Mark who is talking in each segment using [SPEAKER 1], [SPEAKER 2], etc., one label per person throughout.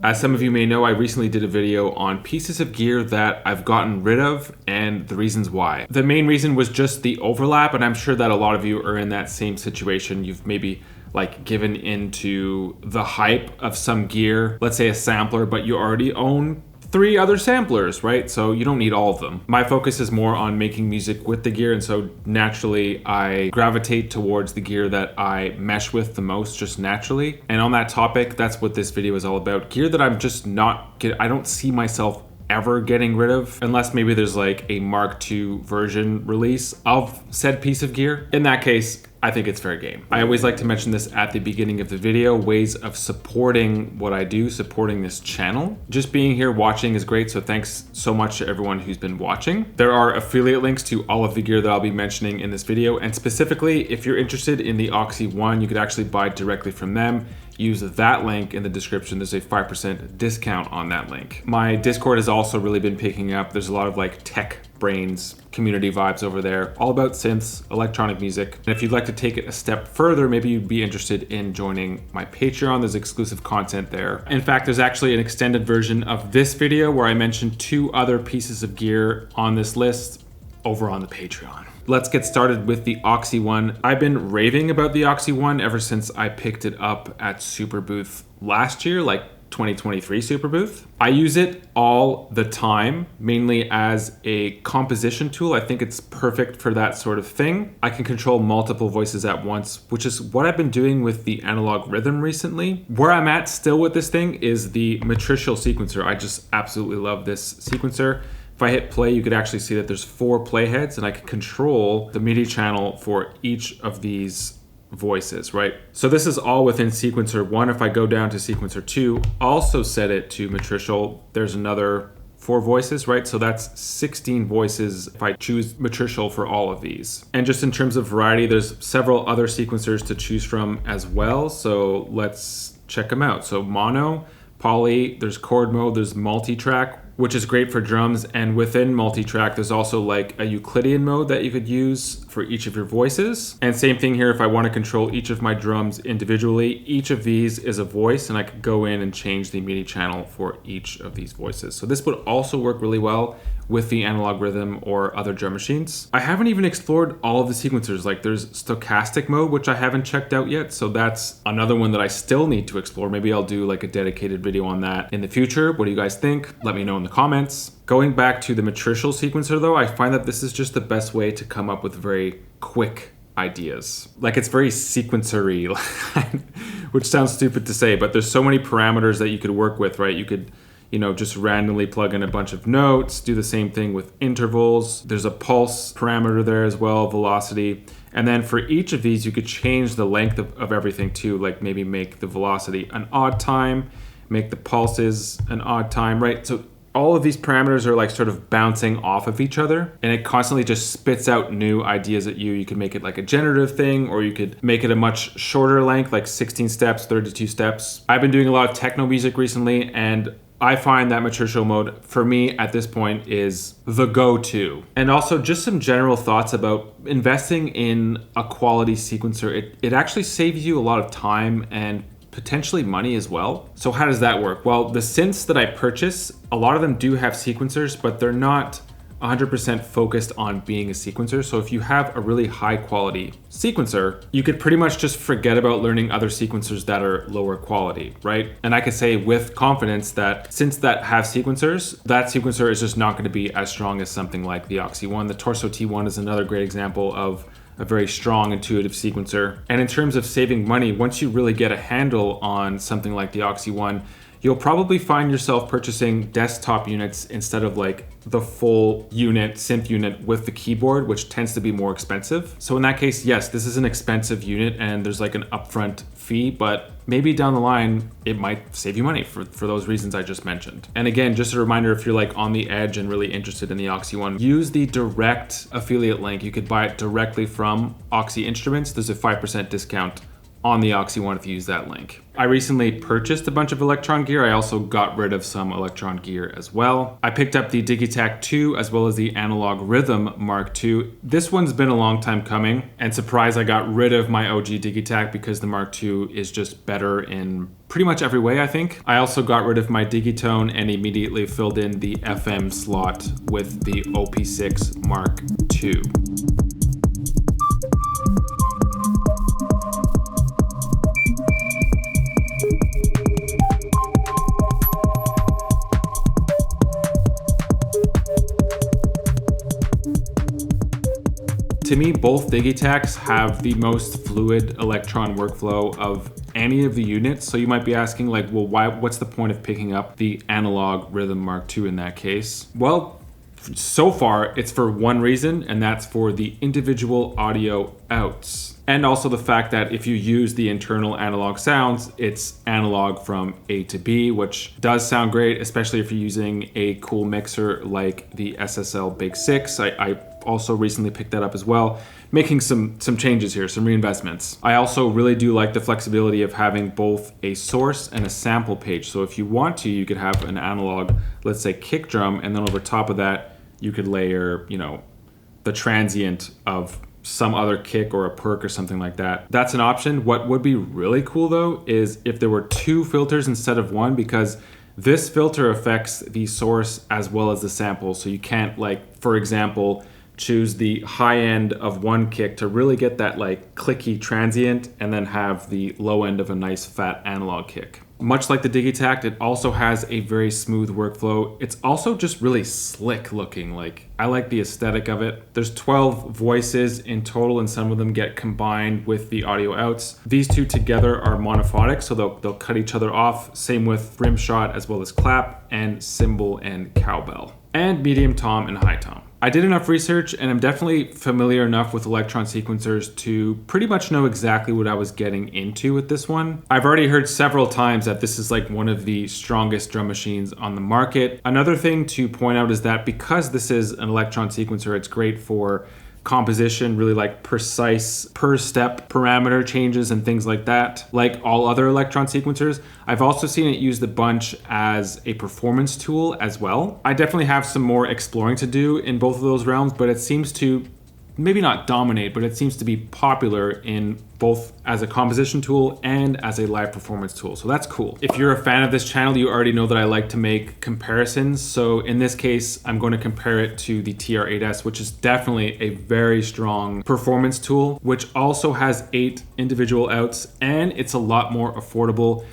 [SPEAKER 1] As some of you may know, I recently did a video on pieces of gear that I've gotten rid of and the reasons why. The main reason was just the overlap, and I'm sure that a lot of you are in that same situation. You've maybe like given into the hype of some gear, let's say a sampler, but you already own 3 other samplers, right? So you don't need all of them. My focus is more on making music with the gear, and so naturally I gravitate towards the gear that I mesh with the most, just naturally. And on that topic, that's what this video is all about. Gear that I'm just I don't see myself ever getting rid of, unless maybe there's like a Mark II version release of said piece of gear. In that case, I think it's fair game. I always like to mention this at the beginning of the video, ways of supporting what I do, supporting this channel. Just being here watching is great, so thanks so much to everyone who's been watching. There are affiliate links to all of the gear that I'll be mentioning in this video, and specifically, if you're interested in the Oxi One, you could actually buy directly from them. Use that link in the description. There's a 5% discount on that link. My Discord has also really been picking up. There's a lot of like tech brains community vibes over there, all about synths, electronic music. And if you'd like to take it a step further, maybe you'd be interested in joining my Patreon. There's exclusive content there. In fact, there's actually an extended version of this video where I mentioned 2 other pieces of gear on this list over on the Patreon. Let's get started with the Oxi One. I've been raving about the Oxi One ever since I picked it up at Superbooth last year, like 2023 Superbooth. I use it all the time, mainly as a composition tool. I think it's perfect for that sort of thing. I can control multiple voices at once, which is what I've been doing with the analog Rytm recently. Where I'm at still with this thing is the matricial sequencer. I just absolutely love this sequencer. If I hit play, you could actually see that there's 4 playheads, and I can control the MIDI channel for each of these voices, right? So this is all within sequencer 1. If I go down to sequencer 2, also set it to matricial, there's another 4 voices, right? So that's 16 voices if I choose matricial for all of these. And just in terms of variety, there's several other sequencers to choose from as well. So let's check them out. So mono, poly, there's chord mode, there's multi-track, which is great for drums. And within multi-track, there's also like a Euclidean mode that you could use for each of your voices. And same thing here, if I want to control each of my drums individually, each of these is a voice, and I could go in and change the MIDI channel for each of these voices. So this would also work really well with the analog Rytm or other drum machines. I haven't even explored all of the sequencers. Like there's stochastic mode, which I haven't checked out yet. So that's another one that I still need to explore. Maybe I'll do like a dedicated video on that in the future. What do you guys think? Let me know in the comments. Going back to the matricial sequencer though, I find that this is just the best way to come up with very quick ideas. Like it's very sequencery, which sounds stupid to say, but there's so many parameters that you could work with, right? You could, just randomly plug in a bunch of notes, do the same thing with intervals. There's a pulse parameter there as well, velocity. And then for each of these, you could change the length of everything too, like maybe make the velocity an odd time, make the pulses an odd time, right? So all of these parameters are like sort of bouncing off of each other, and it constantly just spits out new ideas at you. You could make it like a generative thing, or you could make it a much shorter length, like 16 steps, 32 steps. I've been doing a lot of techno music recently, and I find that matricial mode for me at this point is the go-to. And also just some general thoughts about investing in a quality sequencer. It actually saves you a lot of time and potentially money as well. So how does that work? Well, the synths that I purchase, a lot of them do have sequencers, but they're not 100% focused on being a sequencer. So if you have a really high quality sequencer, you could pretty much just forget about learning other sequencers that are lower quality, right? And I could say with confidence that synths that have sequencers, that sequencer is just not going to be as strong as something like the Oxi One. The Torso T1 is another great example of a very strong intuitive sequencer. And in terms of saving money, once you really get a handle on something like the Oxi One, you'll probably find yourself purchasing desktop units instead of like the full unit, synth unit with the keyboard, which tends to be more expensive. So in that case, yes, this is an expensive unit and there's like an upfront fee, but maybe down the line, it might save you money for those reasons I just mentioned. And again, just a reminder, if you're like on the edge and really interested in the Oxi One, use the direct affiliate link. You could buy it directly from Oxi Instruments. There's a 5% discount on the Oxi One if you use that link. I recently purchased a bunch of Elektron gear. I also got rid of some Elektron gear as well. I picked up the Digitakt 2 as well as the analog Rytm MK2. This one's been a long time coming, and surprise, I got rid of my OG Digitakt because the Mark II is just better in pretty much every way, I think. I also got rid of my Digitone and immediately filled in the FM slot with the OP6 Mark II. To me, both Digitakts have the most fluid Elektron workflow of any of the units. So you might be asking like, well, what's the point of picking up the analog Rytm Mark II in that case? Well, so far it's for one reason, and that's for the individual audio outs. And also the fact that if you use the internal analog sounds, it's analog from A to B, which does sound great, especially if you're using a cool mixer like the SSL Big 6. I also recently picked that up as well, making some changes here, some reinvestments. I also really do like the flexibility of having both a source and a sample page. So if you want to, you could have an analog, let's say kick drum, and then over top of that, you could layer, the transient of some other kick or a perk or something like that. That's an option. What would be really cool though is if there were two filters instead of one, because this filter affects the source as well as the sample. So you can't, like, for example, choose the high end of one kick to really get that like clicky transient and then have the low end of a nice fat analog kick. Much like the Digitakt, it also has a very smooth workflow. It's also just really slick looking. Like, I like the aesthetic of it. There's 12 voices in total, and some of them get combined with the audio outs. These two together are monophonic, so they'll cut each other off. Same with rim shot as well as clap and cymbal and cowbell. And medium tom and high tom. I did enough research, and I'm definitely familiar enough with Elektron sequencers to pretty much know exactly what I was getting into with this one. I've already heard several times that this is like one of the strongest drum machines on the market. Another thing to point out is that because this is an Elektron sequencer, it's great for composition, really like precise per step parameter changes and things like that, like all other Elektron sequencers. I've also seen it used a bunch as a performance tool as well. I definitely have some more exploring to do in both of those realms, but it seems to maybe not dominate, but it seems to be popular in both as a composition tool and as a live performance tool. So that's cool. If you're a fan of this channel, you already know that I like to make comparisons. So in this case, I'm going to compare it to the TR-8S, which is definitely a very strong performance tool, which also has 8 individual outs, and it's a lot more affordable.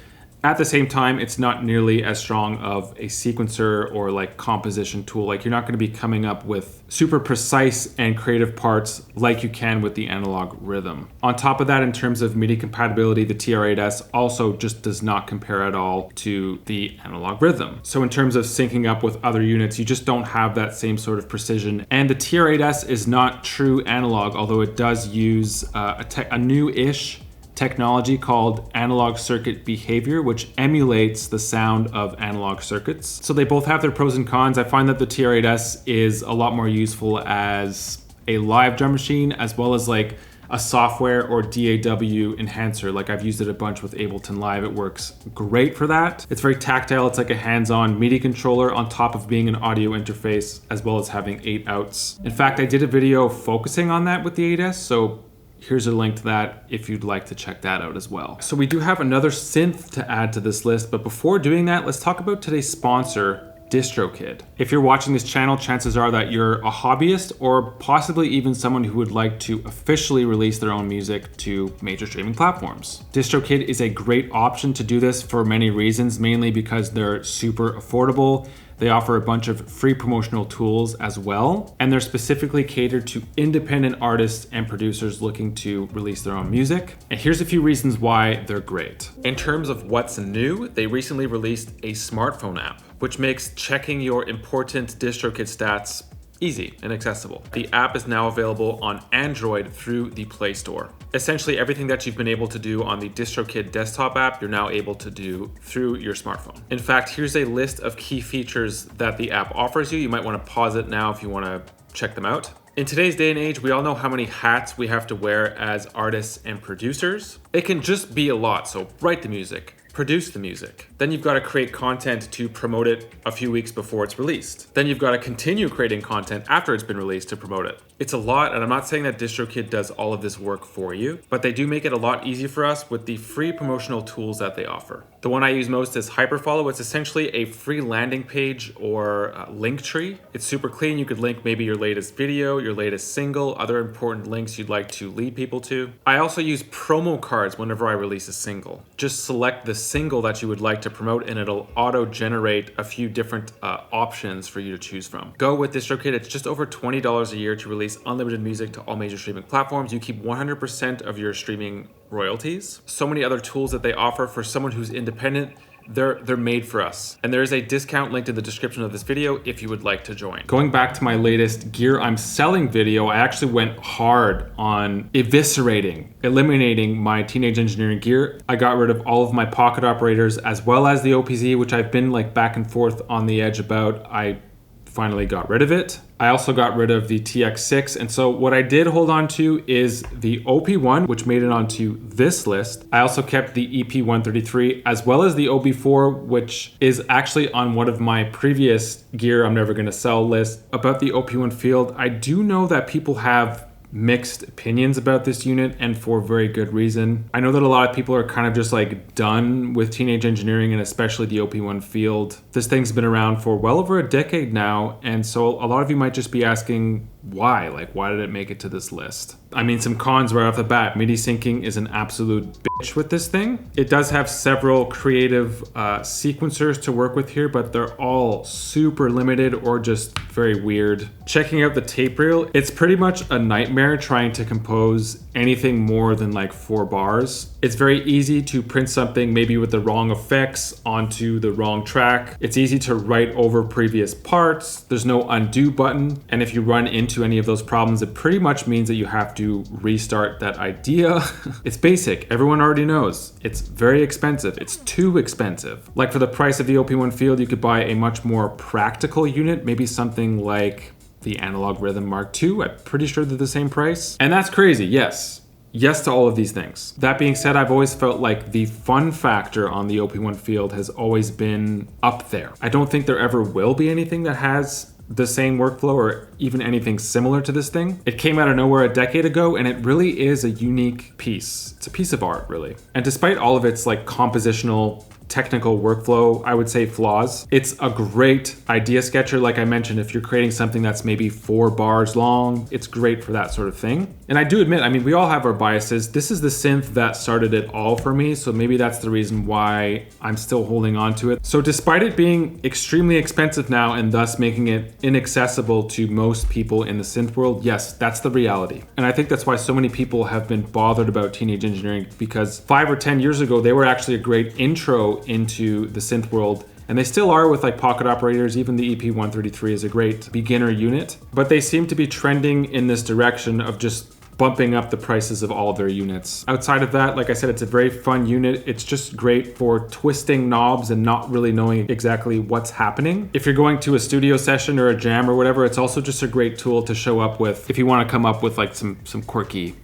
[SPEAKER 1] At the same time, it's not nearly as strong of a sequencer or like composition tool. Like, you're not going to be coming up with super precise and creative parts like you can with the analog Rytm. On top of that, in terms of MIDI compatibility, the TR-8S also just does not compare at all to the analog Rytm. So in terms of syncing up with other units, you just don't have that same sort of precision. And the TR-8S is not true analog, although it does use a new-ish technology called analog circuit behavior, which emulates the sound of analog circuits. So they both have their pros and cons. I find that the TR-8S is a lot more useful as a live drum machine, as well as like a software or DAW enhancer. Like, I've used it a bunch with Ableton Live. It works great for that. It's very tactile. It's like a hands-on MIDI controller on top of being an audio interface, as well as having 8 outs. In fact, I did a video focusing on that with the 8S, so here's a link to that if you'd like to check that out as well. So we do have another synth to add to this list, but before doing that, let's talk about today's sponsor, DistroKid. If you're watching this channel, chances are that you're a hobbyist or possibly even someone who would like to officially release their own music to major streaming platforms. DistroKid is a great option to do this for many reasons, mainly because they're super affordable. They offer a bunch of free promotional tools as well, and they're specifically catered to independent artists and producers looking to release their own music. And here's a few reasons why they're great. In terms of what's new, they recently released a smartphone app, which makes checking your important DistroKid stats easy and accessible. The app is now available on Android through the Play Store. Essentially everything that you've been able to do on the DistroKid desktop app, you're now able to do through your smartphone. In fact, here's a list of key features that the app offers you. You might want to pause it now if you want to check them out. In today's day and age, we all know how many hats we have to wear as artists and producers. It can just be a lot, so write the music, produce the music. Then you've got to create content to promote it a few weeks before it's released. Then you've got to continue creating content after it's been released to promote it. It's a lot, and I'm not saying that DistroKid does all of this work for you, but they do make it a lot easier for us with the free promotional tools that they offer. The one I use most is Hyperfollow. It's essentially a free landing page or link tree. It's super clean. You could link maybe your latest video, your latest single, other important links you'd like to lead people to. I also use promo cards whenever I release a single. Just select the single that you would like to promote and it'll auto-generate a few different options for you to choose from. Go with DistroKid. It's just over $20 a year to release unlimited music to all major streaming platforms. You keep 100% of your streaming royalties. So many other tools that they offer for someone who's independent. They're made for us. And there is a discount linked in the description of this video if you would like to join. Going back to my latest gear I'm selling video, I actually went hard on eliminating my teenage engineering gear. I got rid of all of my pocket operators as well as the OPZ, which I've been like back and forth on the edge about. I finally got rid of it. I also got rid of the TX6, and so what I did hold on to is the OP1, which made it onto this list. I also kept the EP133 as well as the OB4, which is actually on one of my previous gear I'm never gonna sell list. About the OP1 field, I do know that people have mixed opinions about this unit, and for very good reason. I know that a lot of people are kind of just like done with teenage engineering and especially the OP1 field. This thing's been around for well over a decade now, and so a lot of you might just be asking why? Like, why did it make it to this list? I mean, some cons right off the bat. MIDI syncing is an absolute bitch with this thing. It does have several creative sequencers to work with here, but they're all super limited or just very weird. Checking out the tape reel, it's pretty much a nightmare trying to compose anything more than like 4 bars. It's very easy to print something maybe with the wrong effects onto the wrong track. It's easy to write over previous parts. There's no undo button. And if you run into any of those problems, it pretty much means that you have to restart that idea. It's basic. Everyone already knows. It's very expensive. It's too expensive. Like for the price of the OP1 field, you could buy a much more practical unit, maybe something like the Analog Rytm MK2. I'm pretty sure they're the same price. And that's crazy, yes. Yes to all of these things. That being said, I've always felt like the fun factor on the OP1 field has always been up there. I don't think there ever will be anything that has the same workflow or even anything similar to this thing. It came out of nowhere a decade ago, and it really is a unique piece. It's a piece of art, really. And despite all of its like compositional technical workflow, I would say flaws, it's a great idea sketcher. Like I mentioned, if you're creating something that's maybe 4 bars long, it's great for that sort of thing. And I do admit, I mean, we all have our biases. This is the synth that started it all for me, so maybe that's the reason why I'm still holding on to it. So despite it being extremely expensive now and thus making it inaccessible to most people in the synth world, yes, that's the reality. And I think that's why so many people have been bothered about teenage engineering, because 5 or 10 years ago, they were actually a great intro into the synth world, and they still are with like pocket operators. Even the EP133 is a great beginner unit, but they seem to be trending in this direction of just bumping up the prices of all of their units. Outside of that, like I said, it's a very fun unit. It's just great for twisting knobs and not really knowing exactly what's happening. If you're going to a studio session or a jam or whatever, it's also just a great tool to show up with if you want to come up with like some quirky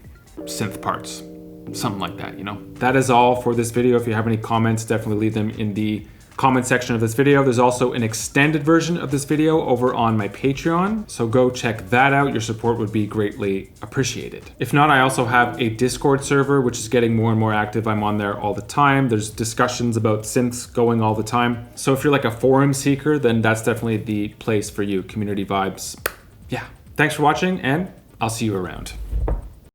[SPEAKER 1] synth parts. Something like that, you know? That is all for this video. If you have any comments, definitely leave them in the comment section of this video. There's also an extended version of this video over on my Patreon, so go check that out. Your support would be greatly appreciated. If not, I also have a Discord server, which is getting more and more active. I'm on there all the time. There's discussions about synths going all the time. So if you're like a forum seeker, then that's definitely the place for you. Community vibes. Yeah. Thanks for watching, and I'll see you around.